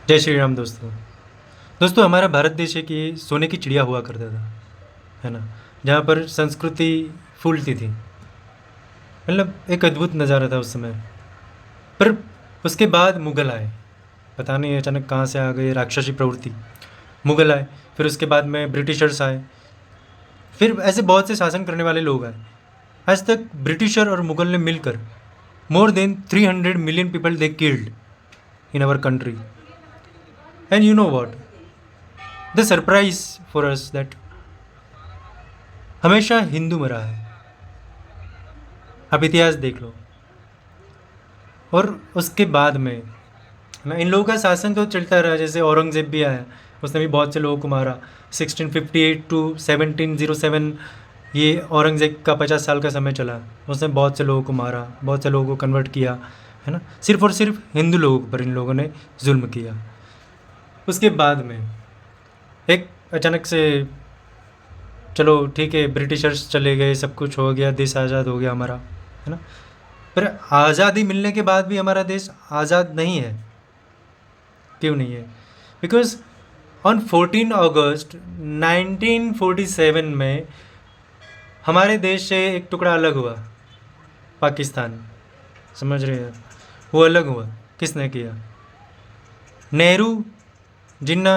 जय श्री राम दोस्तों। दोस्तों, हमारा भारत देश एक ये सोने की चिड़िया हुआ करता था, है ना? जहाँ पर संस्कृति फूलती थी। मतलब एक अद्भुत नज़ारा था उस समय। पर उसके बाद मुग़ल आए। पता नहीं अचानक कहाँ से आ गए, राक्षसी प्रवृत्ति। मुग़ल आए, फिर उसके बाद में ब्रिटिशर्स आए, फिर ऐसे बहुत से शासन करने वाले लोग आए। आज तक ब्रिटिशर और मुग़ल ने मिलकर more than 300 million people they killed in our country. And you know what the surprise for us that हमेशा हिंदू मरा है। आप इतिहास देख लो। और उसके बाद में ना इन लोगों का शासन तो चलता रहा। जैसे औरंगज़ेब भी आया, उसने भी बहुत से लोगों को मारा। 1658 टू 1707 ये औरंगज़ेब का 50 साल का समय चला। उसने बहुत से लोगों को मारा, बहुत से लोगों को कन्वर्ट किया, है ना? सिर्फ और सिर्फ हिंदू लोगों पर इन लोगों ने जुल्म किया। उसके बाद में एक अचानक से चलो ठीक है, ब्रिटिशर्स चले गए, सब कुछ हो गया, देश आज़ाद हो गया हमारा, है ना? पर आज़ादी मिलने के बाद भी हमारा देश आज़ाद नहीं है। क्यों नहीं है? बिकॉज ऑन 14 अगस्त 1947 में हमारे देश से एक टुकड़ा अलग हुआ, पाकिस्तान। समझ रहे हैं? वो अलग हुआ। किसने किया? नेहरू, जिन्ना,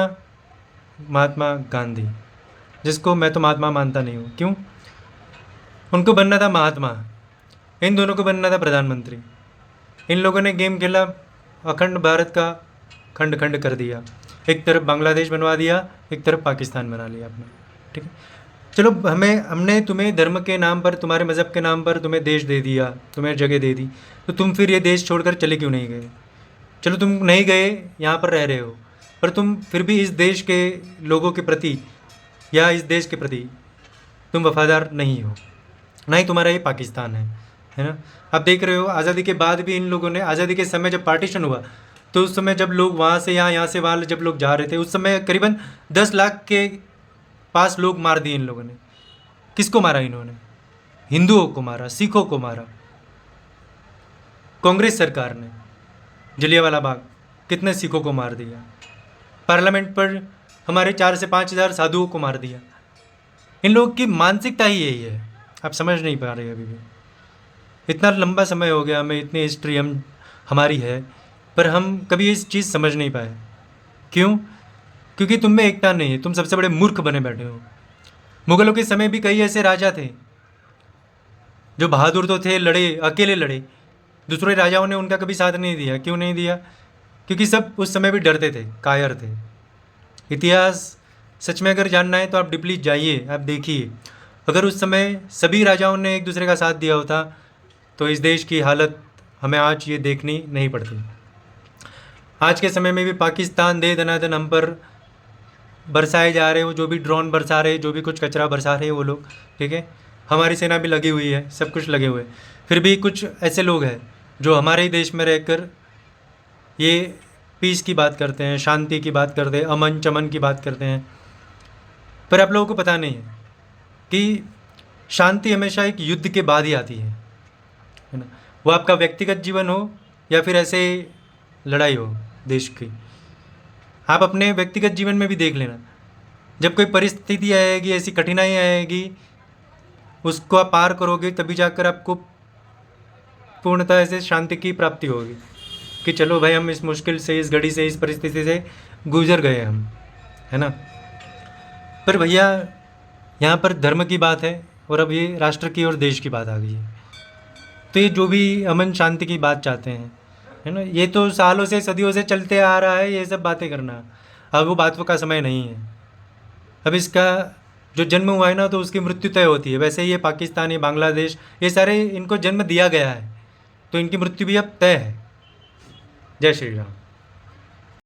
महात्मा गांधी, जिसको मैं तो महात्मा मानता नहीं हूँ। क्यों? उनको बनना था महात्मा, इन दोनों को बनना था प्रधानमंत्री। इन लोगों ने गेम खेला, अखंड भारत का खंड खंड कर दिया। एक तरफ बांग्लादेश बनवा दिया, एक तरफ पाकिस्तान बना लिया आपने। ठीक है, चलो हमने तुम्हें धर्म के नाम पर, तुम्हारे मज़हब के नाम पर तुम्हें देश दे दिया, तुम्हें जगह दे दी, तो तुम फिर ये देश छोड़कर चले क्यों नहीं गए? चलो तुम नहीं गए, यहाँ पर रह रहे हो, पर तुम फिर भी इस देश के लोगों के प्रति या इस देश के प्रति तुम वफादार नहीं हो। ना ही तुम्हारा ये पाकिस्तान है ना? आप देख रहे हो, आज़ादी के बाद भी इन लोगों ने, आज़ादी के समय जब पार्टीशन हुआ तो उस समय जब लोग वहाँ से यहाँ, यहाँ से वहाँ जब लोग जा रहे थे, उस समय करीबन 10 लाख के पास लोग मार दिए इन लोगों ने। किसको मारा इन्होंने? हिंदुओं को मारा, सिखों को मारा। कांग्रेस सरकार ने जलियांवाला बाग, कितने सिखों को मार दिया। पार्लियामेंट पर हमारे 4 से 5 हज़ार साधुओं को मार दिया। इन लोगों की मानसिकता ही यही है। आप समझ नहीं पा रहे अभी भी। इतना लंबा समय हो गया, हमें इतनी हिस्ट्री हमारी है, पर हम कभी इस चीज़ समझ नहीं पाए। क्यों? क्योंकि तुम में एकता नहीं है। तुम सबसे बड़े मूर्ख बने बैठे हो। मुग़लों के समय भी कई ऐसे राजा थे जो बहादुर तो थे, लड़े, अकेले लड़े। दूसरे राजाओं ने उनका कभी साथ नहीं दिया। क्यों नहीं दिया? क्योंकि सब उस समय भी डरते थे, कायर थे। इतिहास सच में अगर जानना है तो आप डीपली जाइए, आप देखिए। अगर उस समय सभी राजाओं ने एक दूसरे का साथ दिया होता तो इस देश की हालत हमें आज ये देखनी नहीं पड़ती। आज के समय में भी पाकिस्तान दे दनादन हम पर बरसाए जा रहे हो, जो भी ड्रोन बरसा रहे, जो भी कुछ कचरा बरसा रहे वो लोग, ठीक है? हमारी सेना भी लगी हुई है, सब कुछ लगे हुए। फिर भी कुछ ऐसे लोग हैं जो हमारे ही देश में रहकर ये पीस की बात करते हैं, शांति की बात करते हैं, अमन चमन की बात करते हैं। पर आप लोगों को पता नहीं है कि शांति हमेशा एक युद्ध के बाद ही आती है ना? वो आपका व्यक्तिगत जीवन हो या फिर ऐसे लड़ाई हो देश की। आप अपने व्यक्तिगत जीवन में भी देख लेना, जब कोई परिस्थिति आएगी, ऐसी कठिनाई आएगी, उसको आप पार करोगे तभी जाकर आपको पूर्णतः से शांति की प्राप्ति होगी कि चलो भाई, हम इस मुश्किल से, इस घड़ी से, इस परिस्थिति से गुजर गए हम, है ना? पर भैया, यहाँ पर धर्म की बात है और अब ये राष्ट्र की और देश की बात आ गई है। तो ये जो भी अमन शांति की बात चाहते हैं, है ना, ये तो सालों से, सदियों से चलते आ रहा है ये सब बातें करना। अब वो बातों का समय नहीं है। अब इसका जो जन्म हुआ है ना, तो उसकी मृत्यु तय होती है। वैसे ये पाकिस्तान, ये बांग्लादेश, ये सारे इनको जन्म दिया गया है, तो इनकी मृत्यु भी अब तय है। जय श्री राम।